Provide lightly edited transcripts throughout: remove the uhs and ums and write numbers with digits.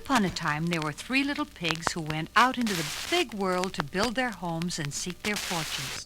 upon a time, there were 3 little pigs who went out into the big world to build their homes and seek their fortunes.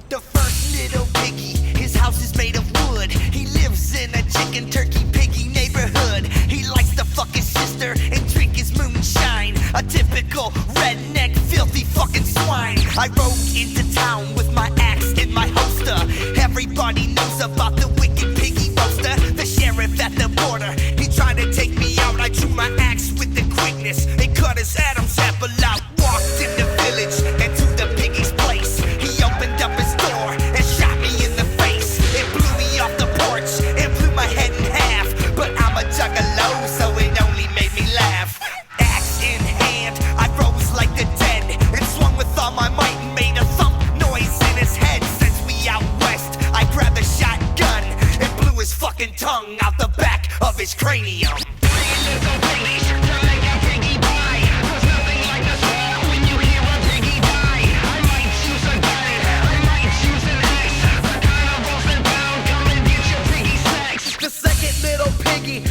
The first little piggy, his house is made of wood. He lives in a chicken turkey piggy neighborhood. He likes to fuck his sister and drink his moonshine. A typical redneck, filthy fucking swine. I rode into town with my axe in my holster. Everybody knows about the wicked piggy roaster. The sheriff at the border, he tried to take me out. I drew my axe with the quickness and cut his Adam's apple out. Walked in the village and to the piggy's place. He opened up his door and shot me in the face. It blew me off the porch and blew my head in half. But I'm a juggalo, so it only made me laugh. Axe in hand, I rose like the dead and swung with all my might and made a thump noise in his head. Since we out west, I grabbed a shotgun and blew his fucking tongue out the back of his cranium.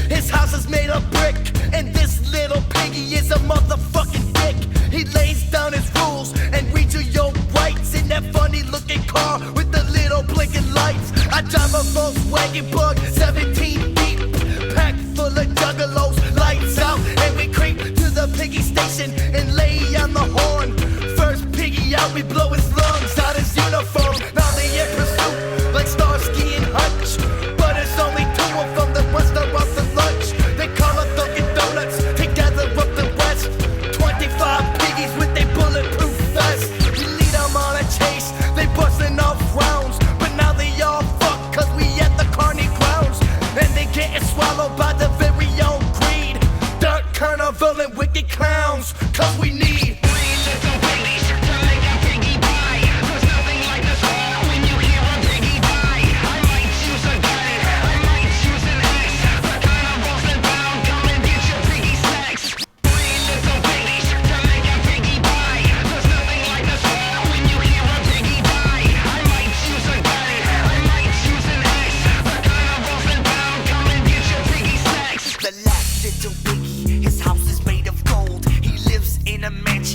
His house is made of brick, and this little piggy is a motherfucking dick. He lays down his rules and reads you your rights in that funny looking car with the little blinking lights. I drive a Volkswagen Bug 17 deep, packed full of juggalos, lights out, and we creep to the piggy station and lay on the horn. First piggy out, we blow his lungs out his uniform. Now they in pursuit like Starsky and Hutch, but it's only 2 of them that wants to rob the lunch. They call up Dunkin' Donuts together up the west. 25 piggies with their bulletproof vests. We lead them on a chase, they busting off rounds, but now they all fuck cause we at the carny grounds. And they getting swallowed by the very own greed. Dirt carnival and wicked clowns, cause we need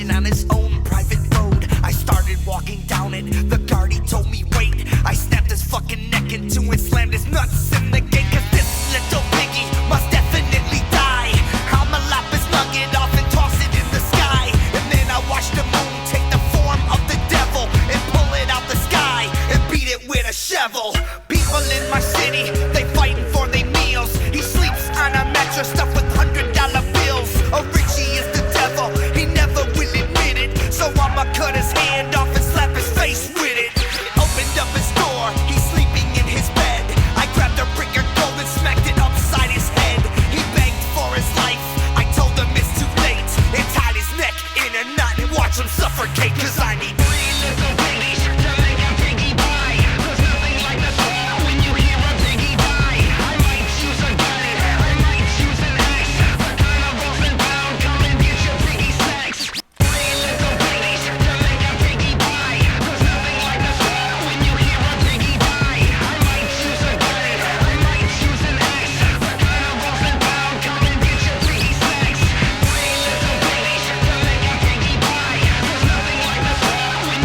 on his own private road. I started walking down it, the guard he told me wait. I snapped his fucking neck into and slammed his nuts in the gate. Cause this little piggy must definitely die. I'ma lop his nugget off and toss it in the sky. And then I watch the moon take the form of the devil and pull it out the sky and beat it with a shovel. People in my city, they fighting for their meals. He sleeps on a mattress stuffed with $100 bills. Oh, Richie is the devil, he never will admit it. So I'ma cut his hand off and slap his face with it. Opened up his door, he's sleeping in his bed. I grabbed a brick of gold and smacked it upside his head. He begged for his life, I told him it's too late. And tied his neck in a knot and watched him suffocate. Cause I need 3 little piggies to make a piggy pie. There's nothing like the thrill when you hear a piggy die. I might choose a gun, I might choose an axe. The carnival's been bound, come and get your piggy sex. 3 little piggies to make a piggy pie. There's nothing like the thrill when you hear a piggy die. I might choose a gun, I might choose an axe. The carnival's been bound, come and get your piggy sex. 3 little piggies to make a piggy pie. There's nothing like the thrill when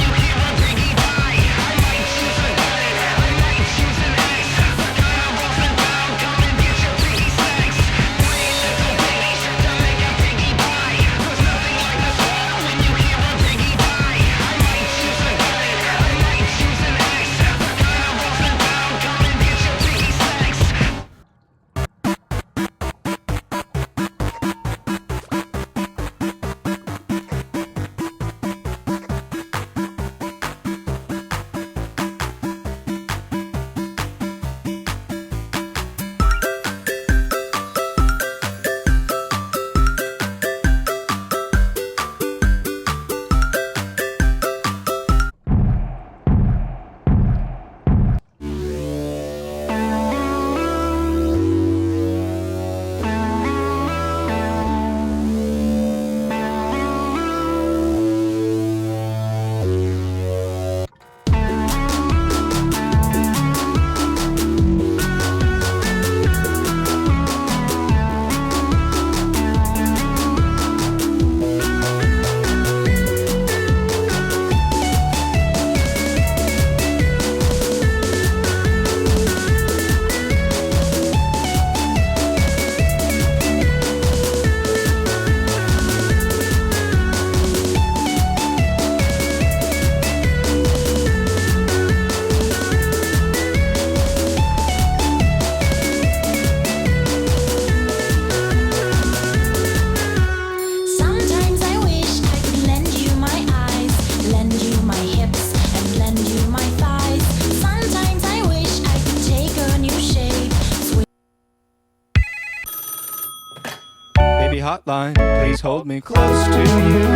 hotline, please hold me close to you.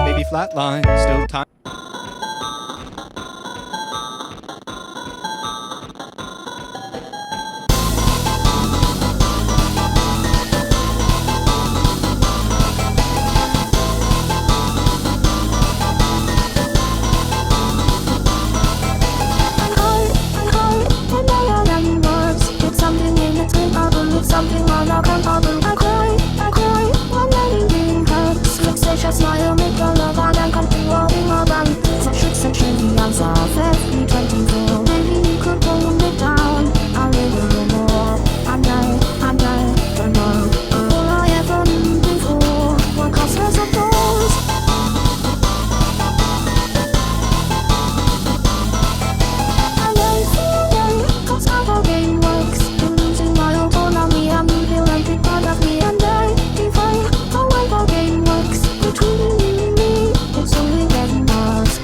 Baby flatline, still time. Something on our compartment. I cry, when anything hurts. Fixation, smile, make your love, and I'm comfy walking around. Such the answer of every 24. Maybe you could pull me down a little more. And I don't know all I ever knew before. What causes of those? And I feel that's how the game works. I'm losing my autonomy. I'm evil and big part of me, and I define how well the game works. Between you and me, it's only getting worse.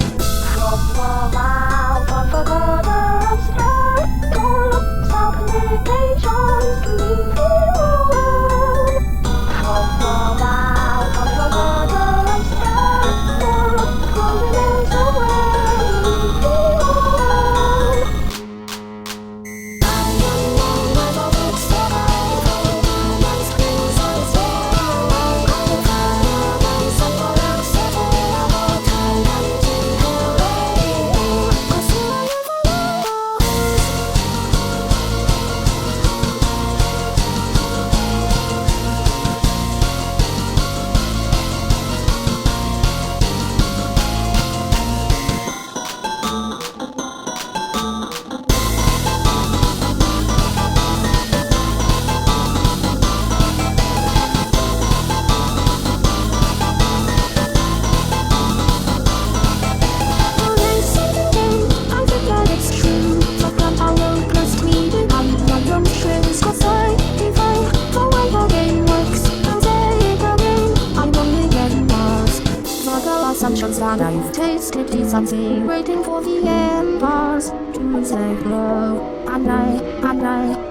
From the mouth of the border of stars, call up some communications to leave it alone. From the mouth of the border of stars, call up confidence away, leave it alone. I don't know whether it's survival, my screams are zero. I'm tired of someone else setting up, tired to hell. I swear I never I think that it's true. Sometimes I will plus tweet I'm not from strings, 'cause I define how well the game works. I'll say it again, I'm only getting worse. For the assumptions that I've tasted is something waiting for the embers to say glow. And I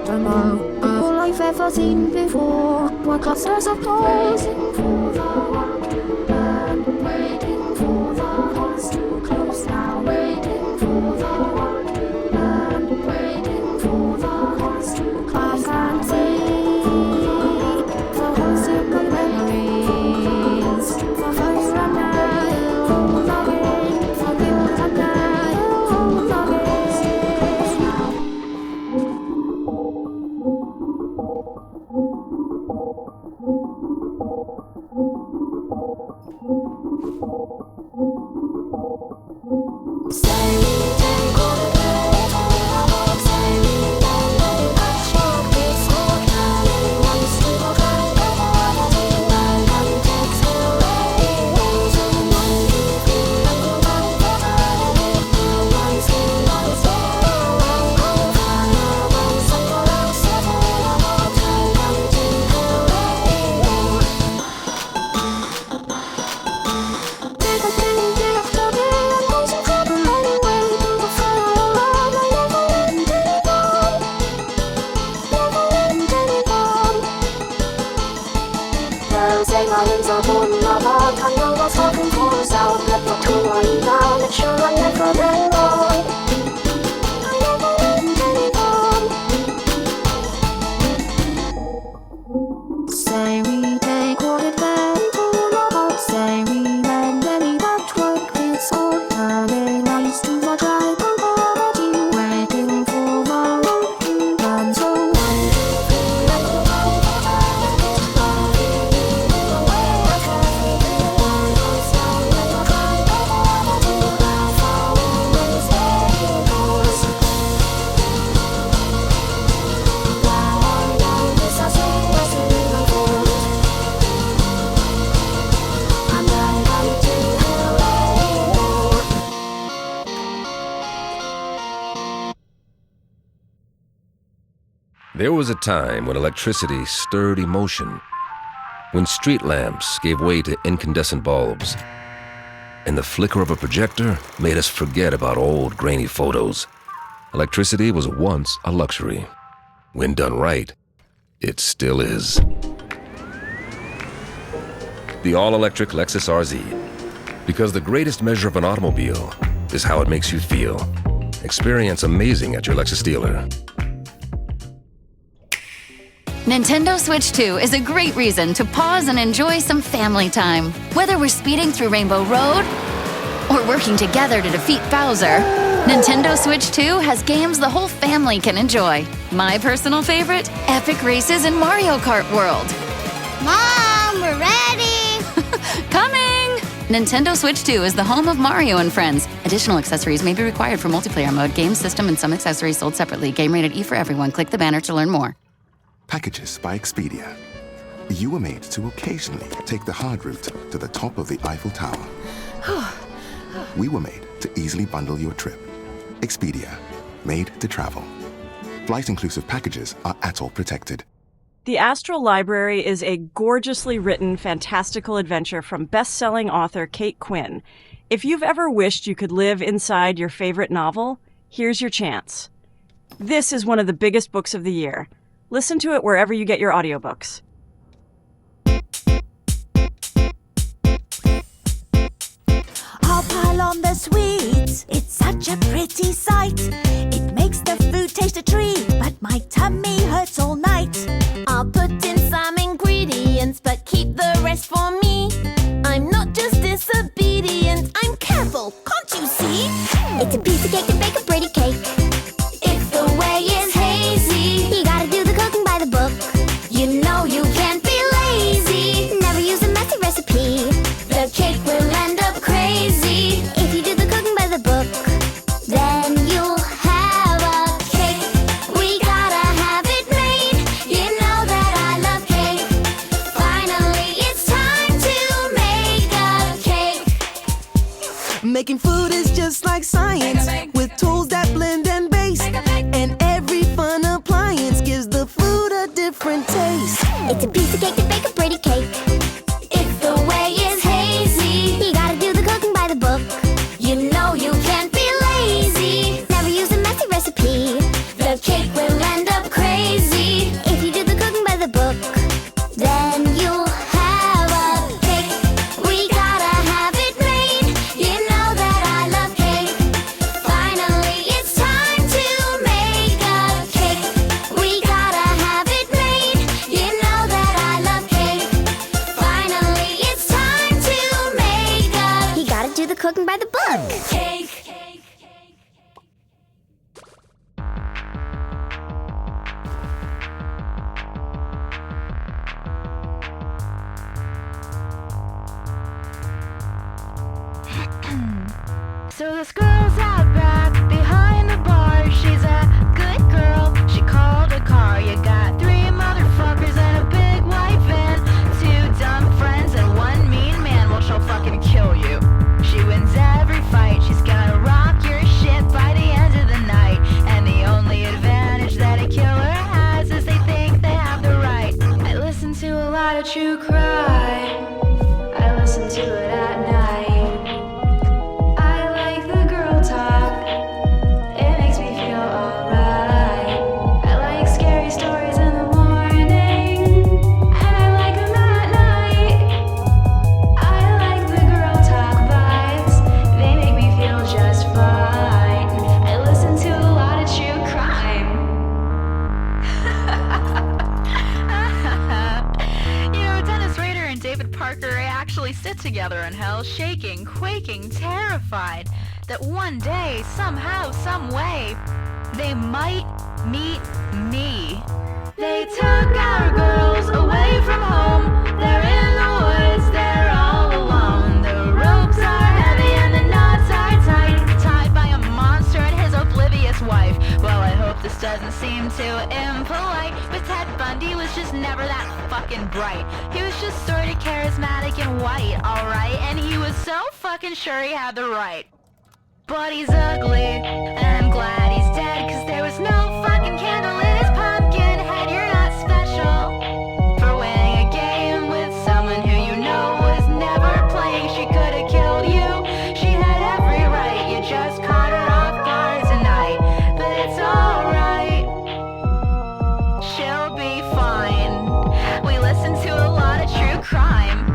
don't know all I've ever seen before. What clusters of posing for the world to burn, waiting for the hearts to close now, waiting for the world to burn, waiting for the hearts to close. I can't see the holes in my memories. For first and I hold the game, for guilt and I hold the game. Say we take all the day, say we don't let it touch your kiss or carry once to the ground. I can take away so when you feel like you're back for time. No one's here, no one's there. I'm fire when someone else said it. I can take away. Take a day after day, and once you come anyway, to the fire around, I never end anymore. Never end anymore. They'll say my name's a born lover, I know what's happened for us out. Let the two line down, it's sure I never let go. I never end anymore. Say we take what it meant to love out. Say we mend any that work is all turning eyes to the dry poverty, waiting for the road to burn. So when you feel like you're back for time, loving you the way I can. One goes down when you're trying to laugh out when it's getting close. Now I know this has been a single voice, and I want to hello. There was a time when electricity stirred emotion, when street lamps gave way to incandescent bulbs, and the flicker of a projector made us forget about old grainy photos. Electricity was once a luxury. When done right, it still is. the all-electric Lexus RZ. Because the greatest measure of an automobile is how it makes you feel. Experience amazing at your Lexus dealer. Nintendo Switch 2 is a great reason to pause and enjoy some family time. Whether we're speeding through Rainbow Road or working together to defeat Bowser, Nintendo Switch 2 has games the whole family can enjoy. My personal favorite, epic races in Mario Kart World. Mom, we're ready! Coming! Nintendo Switch 2 is the home of Mario and Friends. Additional accessories may be required for multiplayer mode, game system, and some accessories sold separately. Game rated E for everyone. Click the banner to learn more. Packages by Expedia. You were made to occasionally take the hard route to the top of the Eiffel Tower. We were made to easily bundle your trip. Expedia. Made to travel. Flight-inclusive packages are ATOL protected. The Astral Library is a gorgeously written, fantastical adventure from best-selling author Kate Quinn. If you've ever wished you could live inside your favorite novel, here's your chance. This is one of the biggest books of the year. Listen to it wherever you get your audiobooks. I'll pile on the sweets. It's such a pretty sight. It makes the food taste a treat, but my tummy hurts all night. I'll put in some ingredients, but keep the rest for me. I'm not just disobedient, I'm careful, can't you see? It's a piece of cake to bake a pretty cake. If the way is hazy, you gotta do the cooking by the book. You know you can't be lazy, never use a messy recipe. The cake will end up crazy. If you do the cooking by the book, then you'll have a cake. We gotta have it made. You know that I love cake. Finally, it's time to make a cake. Making food is just like science, with tools that blend and base. And every fun appliance gives the food a different taste. It's a piece of cake to bake a pretty cake. If the way is hazy, you gotta do the cooking by the book. You know you can't be lazy, never use a messy recipe. The cake will end up crazy. If you do the cooking by the book, then you'll have a cake. We gotta have it made. You know that I love cake. Finally, it's time to make a cake. We gotta have it made. You know that I love cake. Finally, it's time to make a. You gotta do the cooking by the book. Cake. So this girl's out back behind the bar. She's a good girl. She called a car. You got 3 motherfuckers and a big white van, 2 dumb friends and 1 mean man. Well, she'll fucking kill you. She wins every fight. She's gonna rock your shit by the end of the night. And the only advantage that a killer has is they think they have the right. I listen to a lot of true crime. I listen to it at night. Sit together in hell, shaking, quaking, terrified that one day, somehow, some way, they might meet me. They took our girls away from home. They're in the woods, they're all alone. The ropes are heavy and the knots are tight, tied by a monster and his oblivious wife. Well, I hope this doesn't seem too impolite, but Ted Bundy was just never that fucking bright. He was just sorta charismatic and white, alright? And he was so fucking sure he had the right. But he's ugly, and I'm glad he's dead, 'cause there was no fucking candle in his pumpkin head. You're not special for winning a game with someone who you know was never playing. She could've killed you, she had every right. You just caught her off guard tonight, but it's alright. She'll be fine. We listen to a lot of true crime.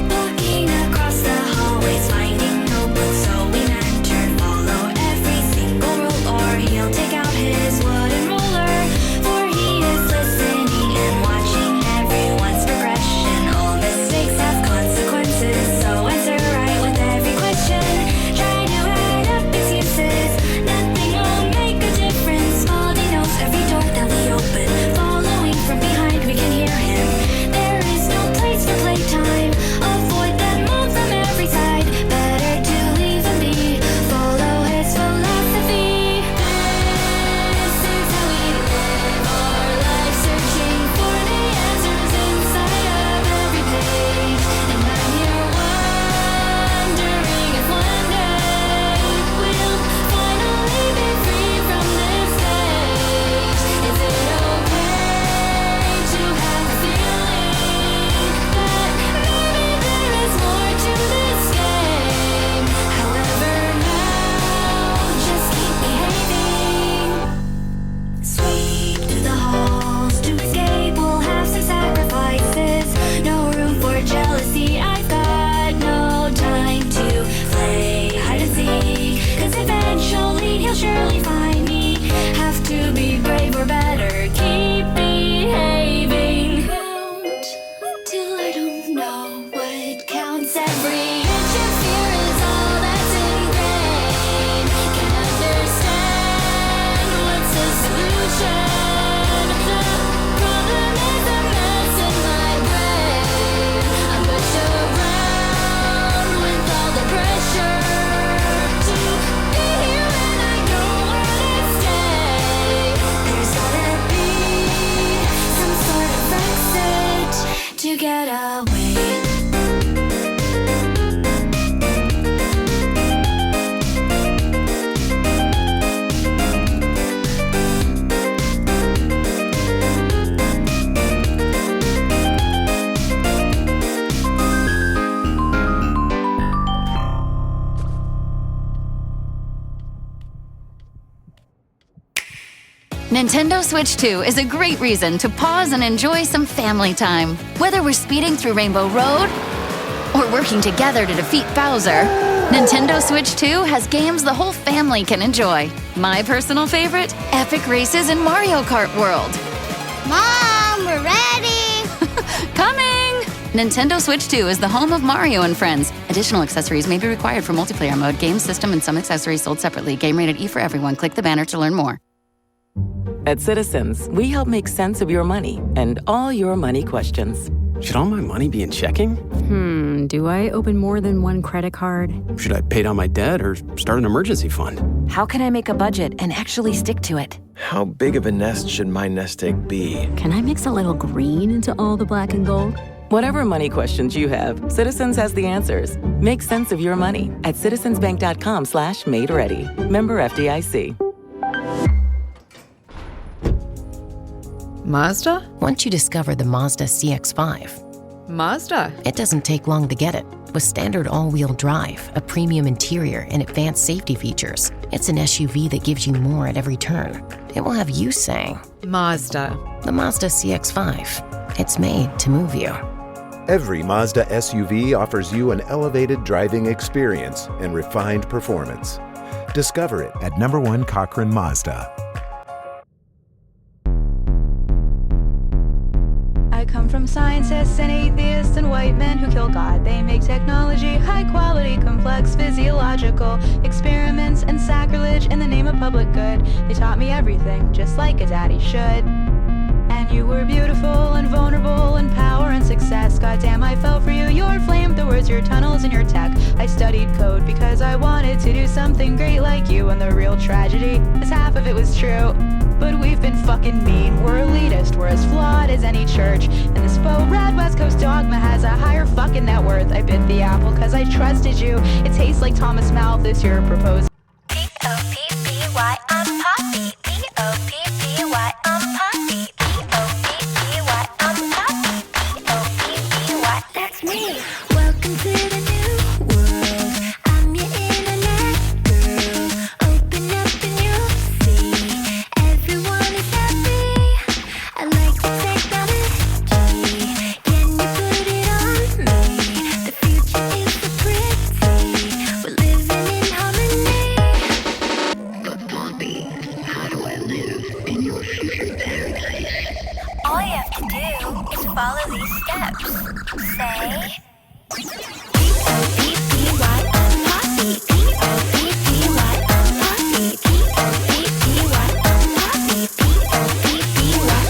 Walking across the hallways, finding notebooks, so we mentor. Follow every single rule, or he'll take out his wooden ruler. For he is listening and watching everyone's progression. All mistakes have consequences, so answer right with every question. Try to add up excuses, nothing will make a difference. Baldy knows every door that we open. Following from behind, we can hear him. There is no place for playtime. Avoid that move from every side. Better to leave him be. Follow his philosophy. This is how we live our life, searching for the answers inside of every page. And I'm here wondering if one day we'll finally be free from this cage. Is it okay to have a feeling that maybe there is more to this game? However, now just keep behaving. Sweep through the halls to escape. We'll have some sacrifices. No room for jealousy. I've got no time to play hide and seek. 'Cause eventually he'll surely find me. Have to be brave or better keep behaving. Count till I don't know what counts. Every inch of fear is all that's ingrained. Can understand what's the solution. The problem is a mess in my brain. I'm pushed around with all the pressure to be here, and I don't wanna stay. There's gotta be some sort of exit to get away. Nintendo Switch 2 is a great reason to pause and enjoy some family time. Whether we're speeding through Rainbow Road or working together to defeat Bowser, Nintendo Switch 2 has games the whole family can enjoy. My personal favorite, epic races in Mario Kart World. Mom, we're ready! Coming! Nintendo Switch 2 is the home of Mario and Friends. Additional accessories may be required for multiplayer mode, game system, and some accessories sold separately. Game rated E for everyone. Click the banner to learn more. At Citizens, we help make sense of your money and all your money questions. Should all my money be in checking? Do I open more than one credit card? Should I pay down my debt or start an emergency fund? How can I make a budget and actually stick to it? How big of a nest should my nest egg be? Can I mix a little green into all the black and gold? Whatever money questions you have, Citizens has the answers. Make sense of your money at citizensbank.com/made-ready. Member FDIC. Mazda? Once you discover the Mazda CX-5, Mazda? it doesn't take long to get it. With standard all-wheel drive, a premium interior, and advanced safety features, it's an SUV that gives you more at every turn. It will have you saying, Mazda. The Mazda CX-5. It's made to move you. Every Mazda SUV offers you an elevated driving experience and refined performance. Discover it at #1 Cochrane Mazda. I come from scientists and atheists and white men who kill God. They make technology high quality, complex, physiological experiments and sacrilege in the name of public good. They taught me everything, just like a daddy should. And you were beautiful and vulnerable and power and success. Goddamn, I fell for you. Your flamethrowers, your tunnels, and your tech. I studied code because I wanted to do something great like you. And the real tragedy is half of it was true. But we've been fucking mean. We're elitist. We're as flawed as any church. And this faux red West Coast dogma has a higher fucking net worth. I bit the apple cause I trusted you. It tastes like Thomas Malthus, your proposal. P-O-P-P-Y, I'm Poppy. P-O-P-P-Y, I'm Poppy. P-O-P-P-Y, I'm Poppy. these steps. Say P-O-P-P-Y, P-O-P-P-Y, P-O-P-P-Y, P-O-P-P-Y,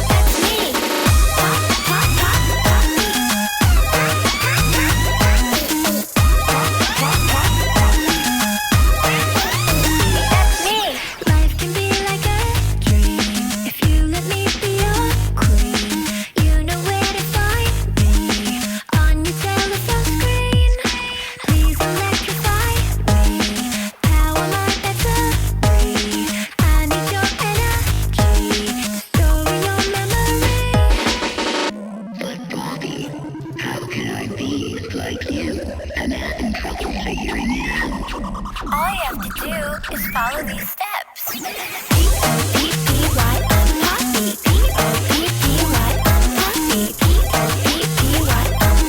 that's me. Life can be like a dream if you let me be your queen. You know where to find me on your telephone screen. Please electrify me. Power my battery. I need your energy to store your memory. But Bobby, how can I be like you? I'm having trouble figuring it out. All you have to do is follow these steps. P-O-P-P-Y, Poppy. P-O-P-P-Y, Poppy. P-O-P-P-Y,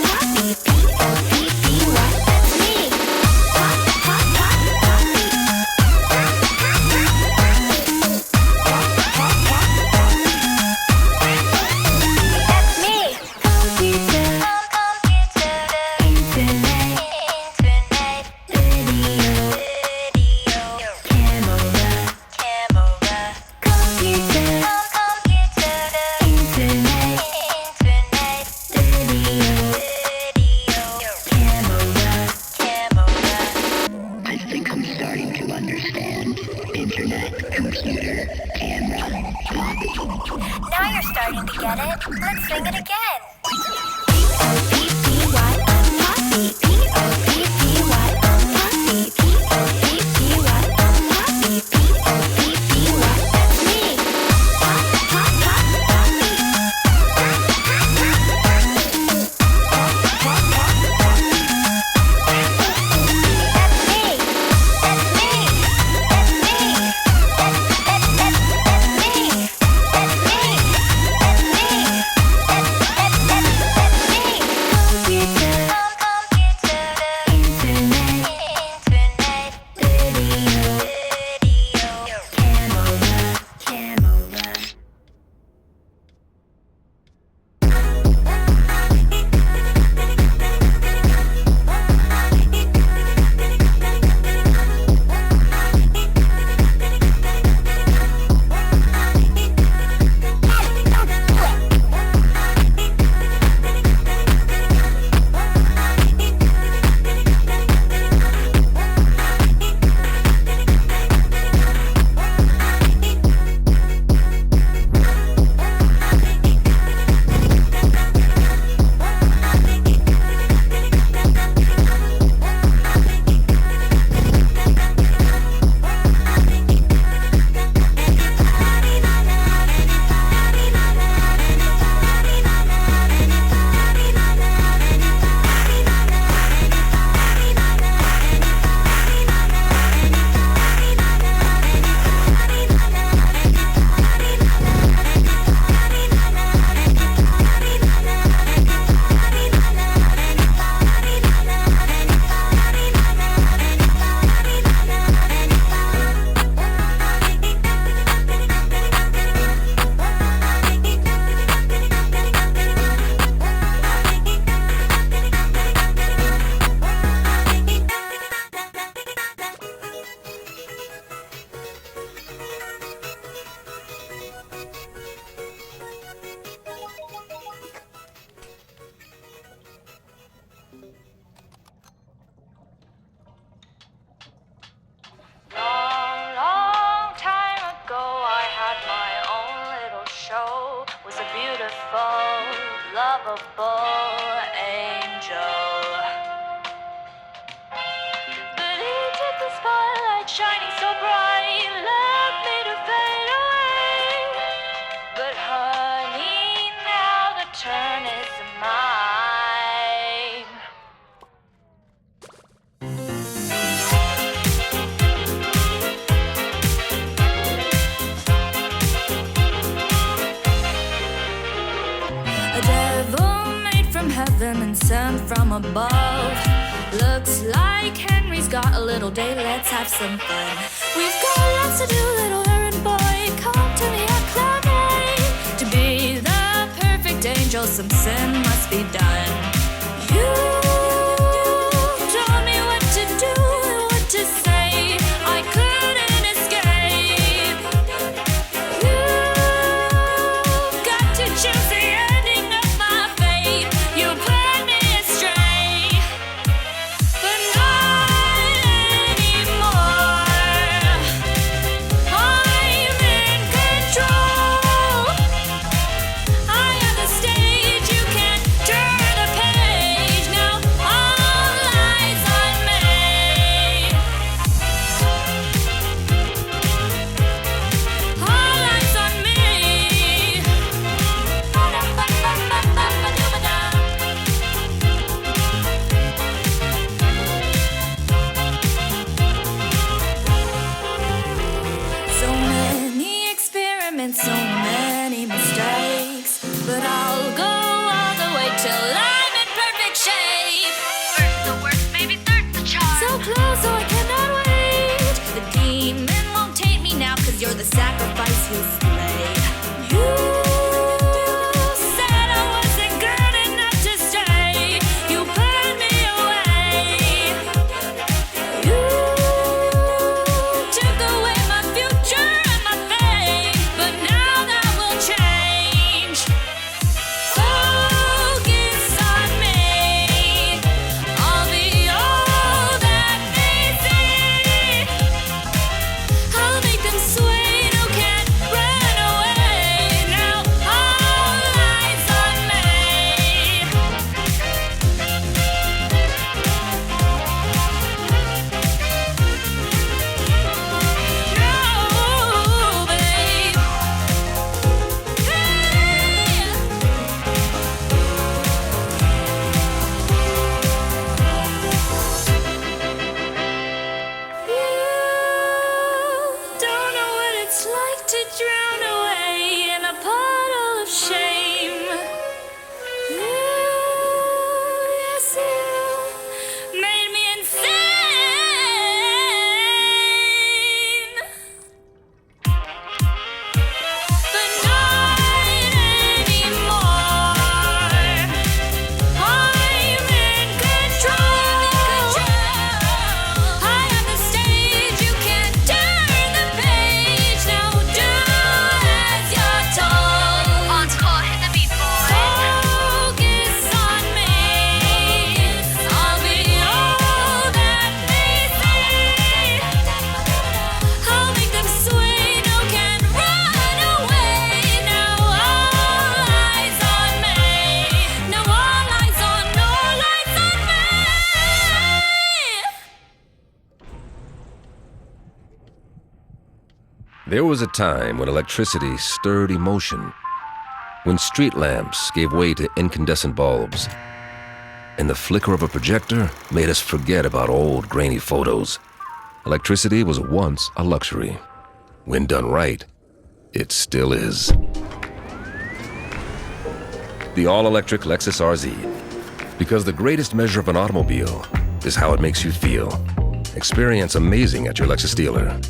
Poppy. P-O-P-P-Y, that's me. Pop, pop, pop, Poppy. That's me. Computer, internet, video, camera, computer, internet, video, camera. I think I'm starting to understand. Internet, computer, camera, Bobby. Now you're starting to get it. Let's sing it again. P-O-P-P-Y, Poppy. P-O-P-P-Y, Poppy. P-O-P-P-Y, Poppy. P-O-P-P-Y, that's me. Pop, pop, pop, Poppy. lovable angel. But he took the spotlight shining so bright, left me to fade away. But honey, now the turn is mine. A devil made from heaven and sent from above. Looks like Henry's got a little day, let's have some fun. We've got lots to do, little errand boy. Come to me at Cloud 9 to be the perfect great danger, some sin must be done. You told me what to do and what to say. I couldn't escape. You've got to choose the ending of my fate. You put me astray, but not anymore. I'm in control. I am the stage, you can't turn the page. Now all eyes on me. All eyes on me. So many experiments, so many mistakes, but I'll go all the way till I'm in perfect shape. First the work, maybe third the charm. So close, so I cannot wait. The demon won't take me now, 'cause you're the sacrifice he'll slay. You said I wasn't good enough to stay. You put me away. You took away my future and my faith, but now that will change. Focus on me. I'll be all that they see. I'll make them sway, no can't run away. Now all eyes on me. No, babe. Don't know what it's like to drown away in a puddle of shame. Yes, you made me insane. But not anymore. I'm in control. I am the stage, you can't turn the page. Now do as you're told. Encore, hit the beat, boy. Focus on me. I'll be all that they see. I'll make them sway, no can't run away. Now all eyes on me. Now all eyes on me. There was a time when electricity stirred emotion, when street lamps gave way to incandescent bulbs, and the flicker of a projector made us forget about old grainy photos. Electricity was once a luxury. When done right, it still is. The all-electric Lexus RZ. Because the greatest measure of an automobile is how it makes you feel. Experience amazing at your Lexus dealer.